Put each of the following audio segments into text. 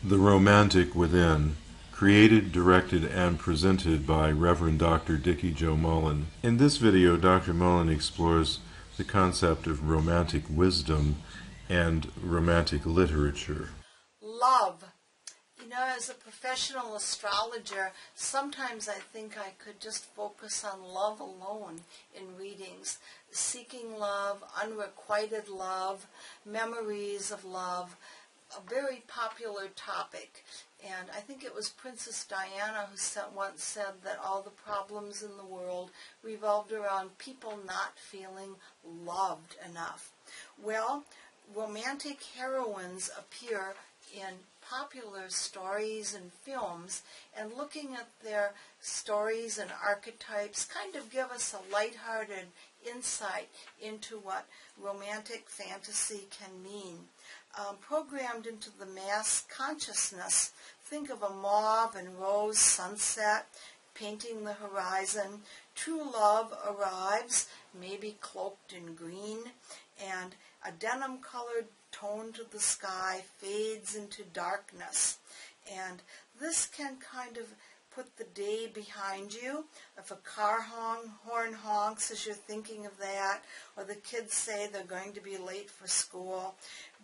The Romantic Within, created, directed, and presented by Reverend Dr. Dikki Jo Mullen. In this video, Dr. Mullen explores the concept of romantic wisdom and romantic literature. Love. You know, as a professional astrologer, sometimes I think I could just focus on love alone in readings. Seeking love, unrequited love, memories of love, a very popular topic. And I think it was Princess Diana who once said that all the problems in the world revolved around people not feeling loved enough. Well, romantic heroines appear in popular stories and films, and looking at their stories and archetypes kind of give us a lighthearted insight into what romantic fantasy can mean. Programmed into the mass consciousness, think of a mauve and rose sunset painting the horizon. True love arrives, maybe cloaked in green, and a denim-colored tone to the sky fades into darkness. And this can kind of put the day behind you. If a car horn honks as you're thinking of that, or the kids say they're going to be late for school,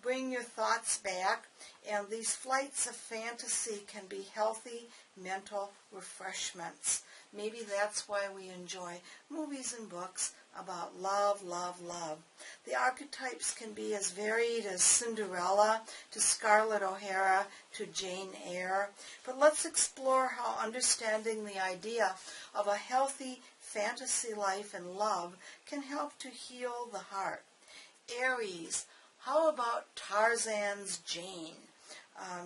bring your thoughts back, and these flights of fantasy can be healthy mental refreshments. Maybe that's why we enjoy movies and books about love, love, love. The archetypes can be as varied as Cinderella to Scarlett O'Hara to Jane Eyre. But let's explore how understanding the idea of a healthy fantasy life and love can help to heal the heart. Aries. How about Tarzan's Jane?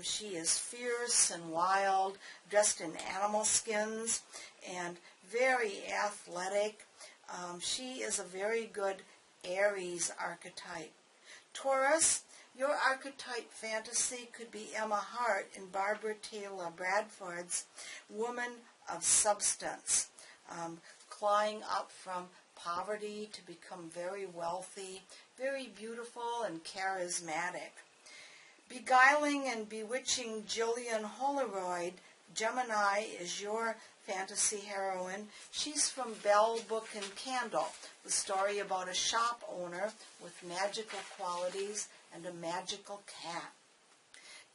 She is fierce and wild, dressed in animal skins, and very athletic. She is a very good Aries archetype. Taurus, your archetype fantasy could be Emma Hart in Barbara Taylor Bradford's Woman of Substance, clawing up from poverty to become very wealthy, very beautiful and charismatic. Beguiling and bewitching Gillian Holroyd, Gemini is your fantasy heroine. She's from Bell, Book and Candle, the story about a shop owner with magical qualities and a magical cat.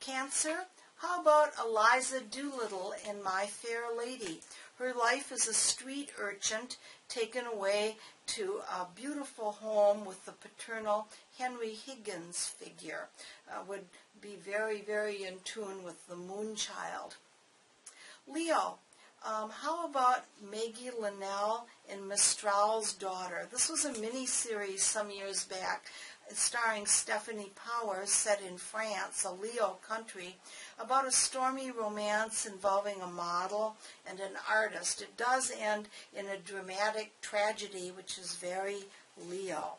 Cancer, how about Eliza Doolittle in My Fair Lady? Her life as a street urchin taken away to a beautiful home with the paternal Henry Higgins figure. Would be very, very in tune with the Moonchild. Leo, how about Maggie Linnell in Mistral's Daughter? This was a mini-series some years back starring Stephanie Powers, set in France, a Leo country, about a stormy romance involving a model and an artist. It does end in a dramatic tragedy, which is very Leo.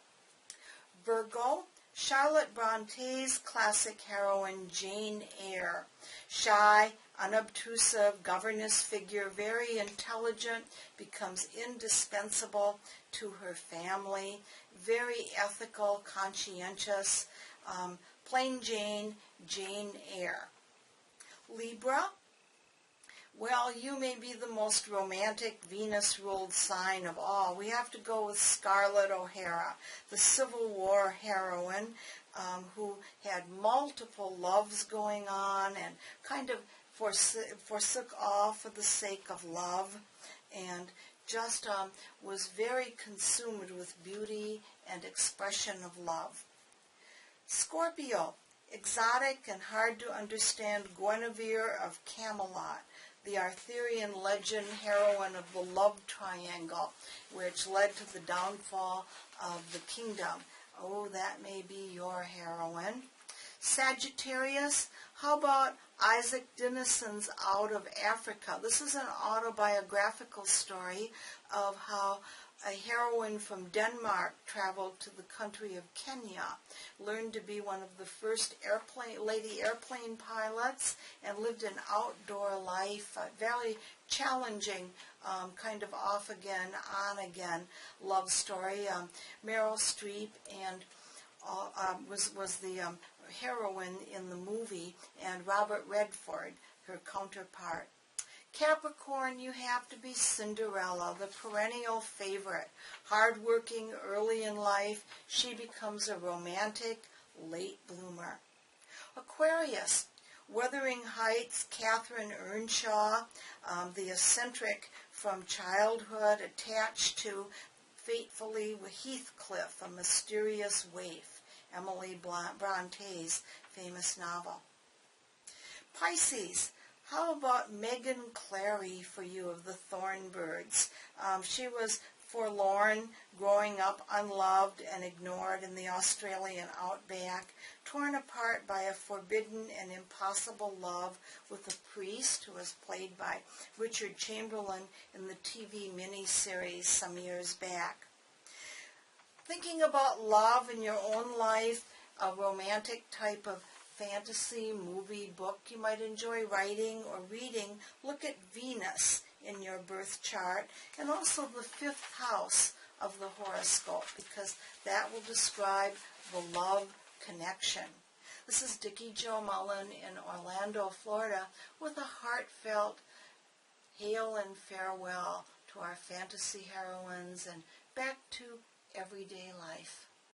Virgo, Charlotte Bronte's classic heroine Jane Eyre. Shy, unobtrusive governess figure, very intelligent, becomes indispensable to her family, very ethical, conscientious, plain Jane, Jane Eyre. Libra, well, you may be the most romantic Venus-ruled sign of all. We have to go with Scarlett O'Hara, the Civil War heroine who had multiple loves going on and kind of forsook all for the sake of love, and just was very consumed with beauty and expression of love. Scorpio, exotic and hard to understand Guinevere of Camelot, the Arthurian legend heroine of the love triangle, which led to the downfall of the kingdom. Oh, that may be your heroine. Sagittarius, how about Isaac Denison's Out of Africa? This is an autobiographical story of how a heroine from Denmark traveled to the country of Kenya, learned to be one of the first lady airplane pilots, and lived an outdoor life, a very challenging kind of off-again, on-again love story. Meryl Streep and was the heroine in the movie, and Robert Redford, her counterpart. Capricorn, you have to be Cinderella, the perennial favorite. Hardworking early in life, she becomes a romantic late bloomer. Aquarius, Wuthering Heights, Catherine Earnshaw, the eccentric from childhood, attached to fatefully Heathcliff, a mysterious waif, Emily Bronte's famous novel. Pisces, how about Megan Clary for you of the Thornbirds? She was forlorn, growing up unloved and ignored in the Australian outback, torn apart by a forbidden and impossible love with a priest who was played by Richard Chamberlain in the TV miniseries some years back. Thinking about love in your own life, a romantic type of fantasy, movie, book you might enjoy writing or reading, look at Venus in your birth chart and also the 5th house of the horoscope, because that will describe the love connection. This is Dikki Jo Mullen in Orlando, Florida, with a heartfelt hail and farewell to our fantasy heroines and back to everyday life.